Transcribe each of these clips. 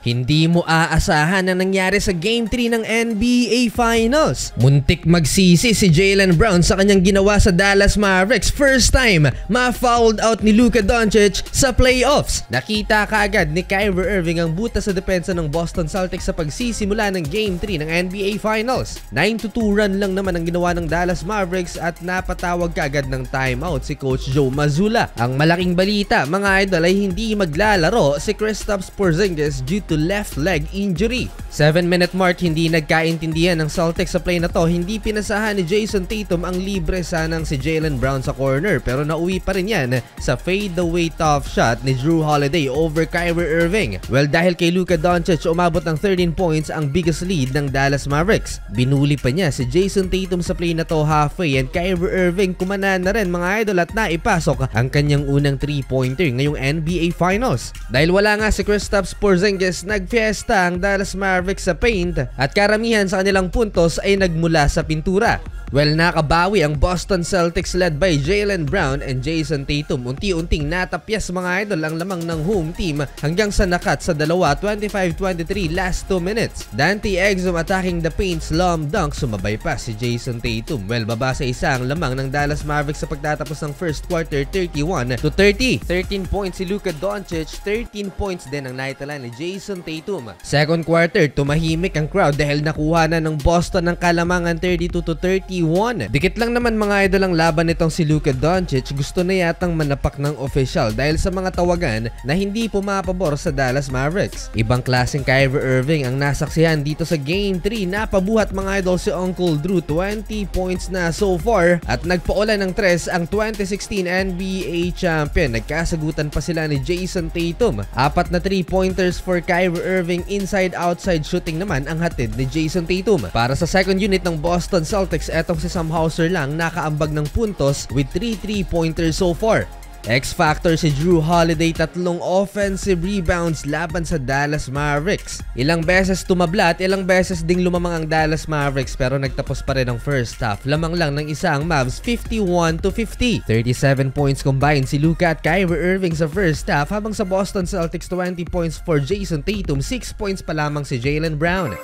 Hindi mo aasahan ang nangyari sa Game 3 ng NBA Finals. Muntik magsisi si Jaylen Brown sa kanyang ginawa sa Dallas Mavericks. First time ma-fouled out ni Luka Doncic sa playoffs. Nakita kaagad ni Kyrie Irving ang butas sa depensa ng Boston Celtics sa pagsisimula ng Game 3 ng NBA Finals. 9-2 run lang naman ang ginawa ng Dallas Mavericks at napatawag kaagad ng timeout si Coach Joe Mazzulla. Ang malaking balita mga idol ay hindi maglalaro si Kristaps Porzingis due to left leg injury. 7-minute mark, hindi nagkaintindihan ng Celtics sa play na to. Hindi pinasahan ni Jason Tatum ang libre sanang si Jaylen Brown sa corner, pero nauwi pa rin yan sa fadeaway tough shot ni Jrue Holiday over Kyrie Irving. Well, dahil kay Luka Doncic umabot ng 13 points ang biggest lead ng Dallas Mavericks. Binuli pa niya si Jason Tatum sa play na to halfway and Kyrie Irving kumanan na rin mga idol at naipasok ang kanyang unang 3-pointer ngayong NBA Finals. Dahil wala nga si Kristaps Porzingis, nagfiesta ang Dallas Mavericks sa paint at karamihan sa kanilang puntos ay nagmula sa pintura. Well, nakabawi ang Boston Celtics led by Jaylen Brown and Jason Tatum. Unti-unting natapyas mga idol ang lamang ng home team hanggang sa nakat sa dalawa, 25-23 last 2 minutes. Dante Exum attacking the paint, slam dunk, sumabay pa si Jason Tatum. Well, baba sa isa ang lamang ng Dallas Mavericks sa pagtatapos ng first quarter, 31-30. 13 points si Luka Doncic, 13 points din ang naitala ni Jason Tatum. Second quarter, tumahimik ang crowd dahil nakuha na ng Boston ng kalamangan 32-31. Dikit lang naman mga idol ang laban nitong si Luka Doncic. Gusto na yatang manapak ng official dahil sa mga tawagan na hindi pumapabor sa Dallas Mavericks. Ibang klaseng Kyrie Irving ang nasaksihan dito sa Game 3. Napabuhat mga idol si Uncle Drew, 20 points na so far at nagpaulan ng 3 ang 2016 NBA champion. Nagkasagutan pa sila ni Jason Tatum. 4 na 3-pointers for Kyrie Irving, inside-outside shooting naman ang hatid ni Jason Tatum. Para sa second unit ng Boston Celtics, etong si Sam Hauser lang nakaambag ng puntos with 3 3-pointers so far. X-factor si Jrue Holiday, 3 offensive rebounds laban sa Dallas Mavericks. Ilang beses tumabla at ilang beses ding lumamang ang Dallas Mavericks pero nagtapos pa rin ang first half. Lamang lang ng isa ang Mavs, 51-50. 37 points combined si Luka at Kyrie Irving sa first half, habang sa Boston Celtics 20 points for Jason Tatum, 6 points pa lamang si Jaylen Brown.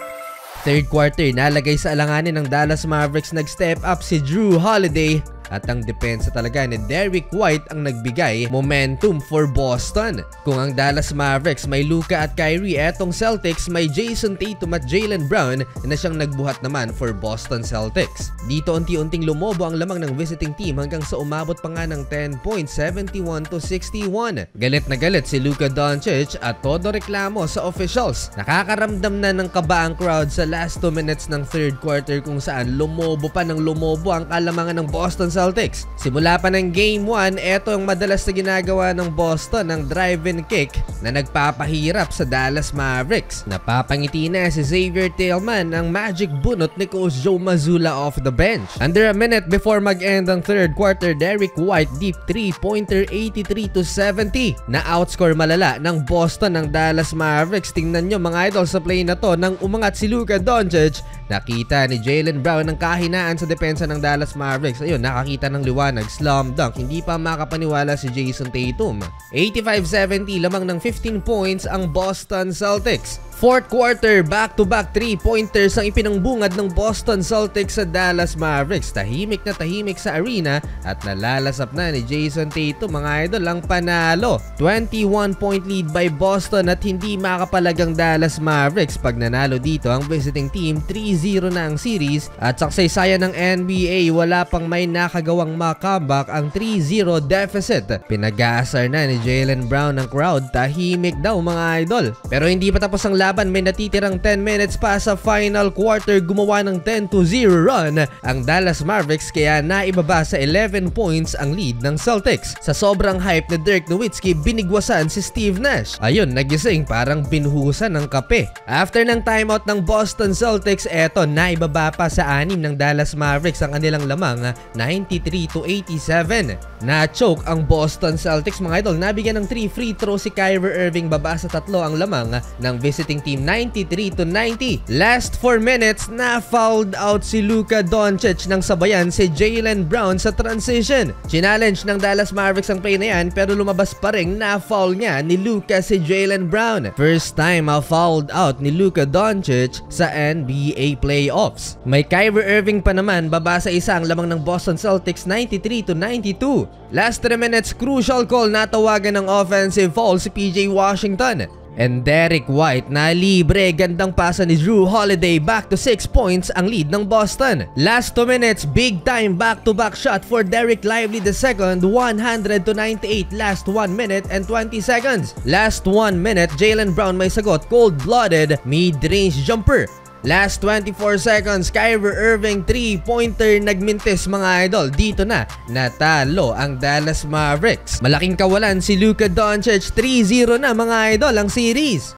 Third quarter, nalagay sa alanganin ng Dallas Mavericks, nag-step up si Jrue Holiday at ang depensa talaga ni Derrick White ang nagbigay momentum for Boston. Kung ang Dallas Mavericks may Luka at Kyrie, etong Celtics may Jason Tatum at Jaylen Brown na siyang nagbuhat naman for Boston Celtics. Dito unti-unting lumobo ang lamang ng visiting team hanggang sa umabot pa nga ng 10 points, 71-61. Galit na galit si Luka Doncic at todo reklamo sa officials. Nakakaramdam na ng kaba ang crowd sa last 2 minutes ng third quarter kung saan lumobo pa ng lumobo ang kalamangan ng Boston Celtics. Simula pa ng Game 1, eto ang madalas na ginagawa ng Boston, ng drive-in kick na nagpapahirap sa Dallas Mavericks. Napapangiti na si Xavier Tillman ang magic bunot ni Coach Joe Mazzulla off the bench. Under a minute before mag-end ang third quarter, Derrick White deep 3-pointer, 83-70. Na-outscore malala ng Boston ng Dallas Mavericks. Tingnan nyo mga idol sa play na to, nang umangat si Luka Doncic, nakita ni Jaylen Brown ang kahinaan sa depensa ng Dallas Mavericks. Ayun, nakakita ng liwanag, slam dunk. Hindi pa makapaniwala si Jason Tatum. 85-70, lamang ng 15 points ang Boston Celtics. Fourth quarter, back-to-back 3-pointers ang ipinangbungad ng Boston Celtics sa Dallas Mavericks. Tahimik na tahimik sa arena at nalalasap na ni Jason Tatum. Mga idol, ang panalo. 21-point lead by Boston at hindi makapalagang Dallas Mavericks. Pag nanalo dito ang visiting team, 3-0 na ang series at sa kasaysayan ng NBA, wala pang may nakagawang makambak ang 3-0 deficit. Pinag-aasar na ni Jaylen Brown ng crowd. Tahimik daw mga idol. Pero hindi pa tapos ang laban, may natitirang 10 minutes pa sa final quarter. Gumawa ng 10-0 run ang Dallas Mavericks kaya naibaba sa 11 points ang lead ng Celtics. Sa sobrang hype ni Dirk Nowitzki, binigwasan si Steve Nash. Ayun, nagising parang binuhusan ng kape. After ng timeout ng Boston Celtics, eto, naibaba pa sa 6 ng Dallas Mavericks ang kanilang lamang, 93-87. Na-choke ang Boston Celtics mga idol. Nabigyan ng 3 free throws si Kyrie Irving, baba sa 3 ang lamang ng visiting aming team 93-90. Last 4 minutes, na-fouled out si Luka Doncic nang sabayan si Jaylen Brown sa transition. Challenge ng Dallas Mavericks ang play na yan pero lumabas pa rin na-foul niya ni Luka si Jaylen Brown. First time ma-fouled out ni Luka Doncic sa NBA playoffs. May Kyrie Irving pa naman baba sa isa ang lamang ng Boston Celtics 93-92. Last 3 minutes, crucial call natawagan ng offensive foul si PJ Washington. And Derrick White na libre, gandang pasa ni Jrue Holiday, back to 6 points ang lead ng Boston. Last 2 minutes, big time back-to-back shot for Dereck Lively II, 100-98, last 1 minute and 20 seconds. Last 1 minute, Jaylen Brown may sagot, cold-blooded mid-range jumper. Last 24 seconds, Kyrie Irving 3-pointer nagmintis mga idol. Dito na natalo ang Dallas Mavericks. Malaking kawalan si Luka Doncic, 3-0 na mga idol ang series.